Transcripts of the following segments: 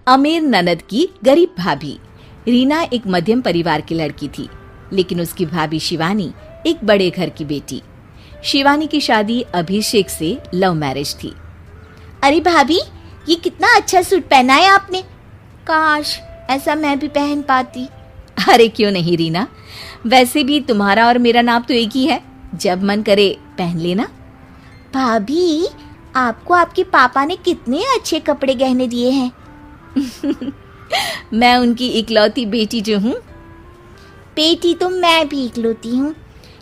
अमीर ननद की गरीब भाभी। रीना एक मध्यम परिवार की लड़की थी, लेकिन उसकी भाभी शिवानी एक बड़े घर की बेटी। शिवानी की शादी अभिषेक से लव मैरिज थी। अरे भाभी, ये कितना अच्छा सूट पहना है आपने। काश ऐसा मैं भी पहन पाती। अरे क्यों नहीं रीना, वैसे भी तुम्हारा और मेरा नाम तो एक ही है, जब मन करे पहन लेना। भाभी, आपको आपके पापा ने कितने अच्छे कपड़े गहने दिए हैं। मैं उनकी इकलौती बेटी जो हूँ। बेटी तो मैं भी इकलौती हूँ,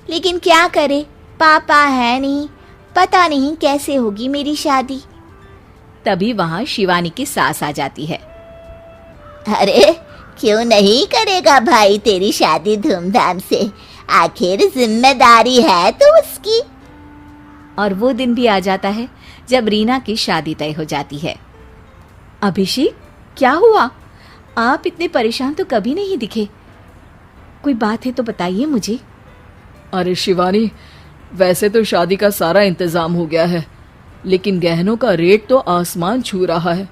लेकिन क्या करे, पापा है नहीं, पता नहीं कैसे होगी मेरी शादी। तभी वहाँ शिवानी की सास आ जाती है। अरे क्यों नहीं करेगा भाई तेरी शादी धूमधाम से, आखिर जिम्मेदारी है तो उसकी। और वो दिन भी आ जाता है जब रीना की शादी तय हो जाती है। अभिषेक, क्या हुआ? आप इतने परेशान तो कभी नहीं दिखे, कोई बात है तो बताइए मुझे। अरे शिवानी, वैसे तो शादी का सारा इंतजाम हो गया है, लेकिन गहनों का रेट तो आसमान छू रहा है।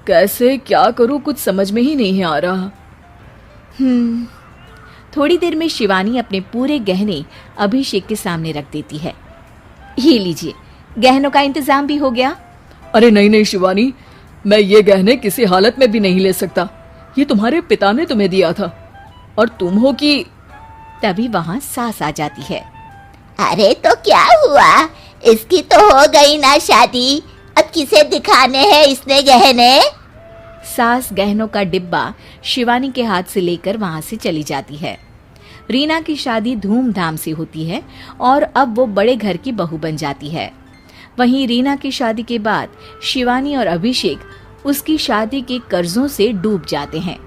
कैसे क्या करूं, कुछ समझ में ही नहीं आ रहा। थोड़ी देर में शिवानी अपने पूरे गहने अभिषेक के सामने रख देती है। ये लीजिए, गहनों का इंतजाम भी हो गया। अरे नहीं नहीं शिवानी, मैं ये गहने किसी हालत में भी नहीं ले सकता। ये तुम्हारे पिता ने तुम्हें दिया था, और तुम हो कि। तभी वहां सास आ जाती है। अरे तो क्या हुआ, इसकी तो हो गई ना शादी, अब किसे दिखाने हैं इसने गहने। सास गहनों का डिब्बा शिवानी के हाथ से लेकर वहां से चली जाती है। रीना की शादी धूमधाम से होती है और अब वो बड़े घर की बहू बन जाती है। वहीं रीना की शादी के बाद शिवानी और अभिषेक उसकी शादी के कर्जों से डूब जाते हैं।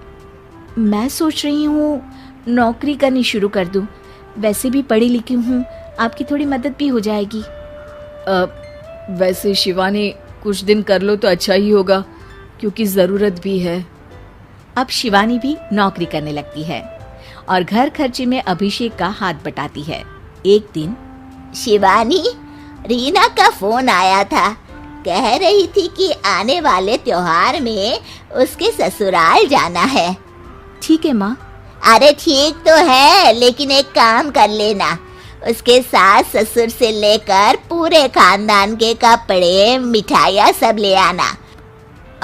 मैं सोच रही हूँ नौकरी करनी शुरू कर दूँ, वैसे भी पढ़ी लिखी हूँ, आपकी थोड़ी मदद भी हो जाएगी। वैसे शिवानी, कुछ दिन कर लो तो अच्छा ही होगा, क्योंकि ज़रूरत भी है। अब शिवानी भी नौकरी करने लगती है और घर खर्चे में अभिषेक का हाथ बटाती है। एक दिन शिवानी, रीना का फोन आया था, कह रही थी कि आने वाले त्योहार में उसके ससुराल जाना है। ठीक है माँ। अरे ठीक तो है, लेकिन एक काम कर लेना, उसके सास ससुर से लेकर पूरे खानदान के कपड़े मिठाइयाँ सब ले आना,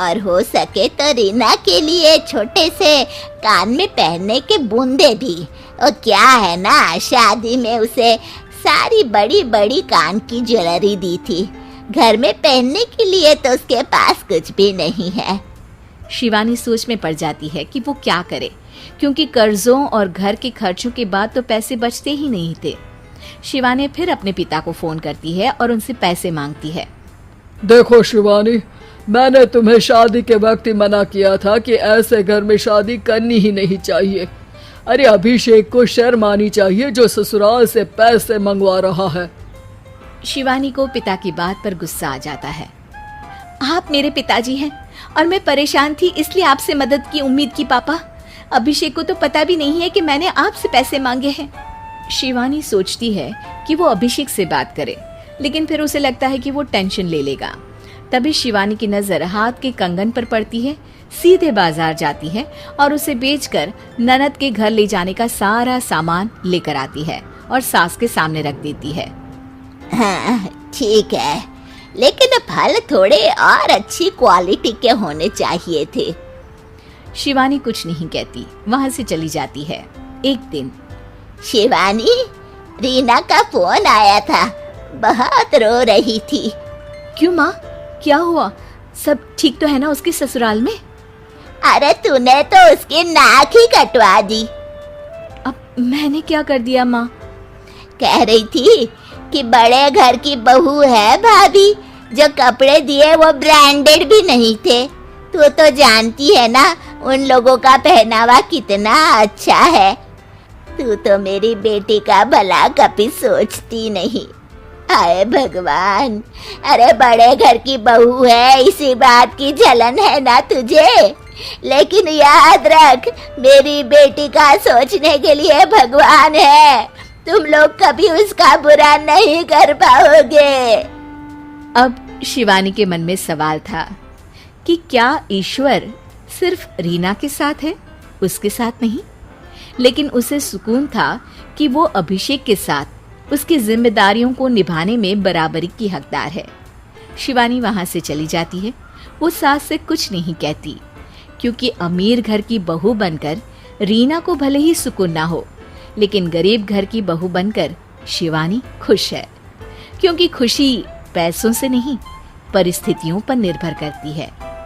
और हो सके तो रीना के लिए छोटे से कान में पहनने के बूंदे भी। और क्या है ना, शादी में उसे सारी बड़ी बड़ी कान की ज्वेलरी दी थी, घर में पहनने के लिए तो उसके पास कुछ भी नहीं है। शिवानी सोच में पड़ जाती है कि वो क्या करे, क्योंकि कर्जों और घर के खर्चों के बाद तो पैसे बचते ही नहीं थे। शिवानी फिर अपने पिता को फोन करती है और उनसे पैसे मांगती है। देखो शिवानी, मैंने तुम्हें शादी के वक्त ही मना किया था कि ऐसे घर में शादी करनी ही नहीं चाहिए। अरे अभिषेक को शर्म आनी चाहिए जो ससुराल से पैसे मंगवा रहा है। शिवानी को पिता की बात पर गुस्सा आ जाता है। आप मेरे पिताजी हैं और मैं परेशान थी, इसलिए आपसे मदद की उम्मीद की पापा। अभिषेक को तो पता भी नहीं है कि मैंने आपसे पैसे मांगे हैं। शिवानी सोचती है कि वो अभिषेक से बात करे, लेकिन फिर उसे लगता है कि वो टेंशन ले लेगा। तभी शिवानी की नजर हाथ के कंगन पर पड़ती है, सीधे बाजार जाती है और उसे बेचकर ननद के घर ले जाने का सारा सामान लेकर आती है और सास के सामने रख देती है। हाँ ठीक है, लेकिन फल थोड़े और अच्छी क्वालिटी के होने चाहिए थे। शिवानी कुछ नहीं कहती, वहां से चली जाती है। एक दिन शिवानी, रीना का फोन आया था, बहुत रो रही थी। क्यों माँ, क्या हुआ? सब ठीक तो है ना उसके ससुराल में? अरे तूने तो उसकी नाक ही कटवा दी। अब मैंने क्या कर दिया माँ? कह रही थी कि बड़े घर की बहू है भाभी, जो कपड़े दिए वो ब्रांडेड भी नहीं थे। तू तो जानती है ना उन लोगों का पहनावा कितना अच्छा है। तू तो मेरी बेटी का भला कभी सोचती नहीं। हाय भगवान, अरे बड़े घर की बहू है, इसी बात की जलन है ना तुझे? लेकिन याद रख, मेरी बेटी का सोचने के लिए भगवान है, तुम लोग कभी उसका बुरा नहीं कर पाओगे। अब शिवानी के मन में सवाल था कि क्या ईश्वर सिर्फ रीना के साथ है, उसके साथ नहीं। लेकिन उसे सुकून था कि वो अभिषेक के साथ उसकी जिम्मेदारियों को निभाने में बराबरी की हकदार है। शिवानी वहां से चली जाती है। वो सास से कुछ नहीं कहती, क्योंकि अमीर घर की बहू बनकर रीना को भले ही सुकून ना हो, लेकिन गरीब घर की बहू बनकर शिवानी खुश है, क्योंकि खुशी पैसों से नहीं परिस्थितियों पर निर्भर करती है।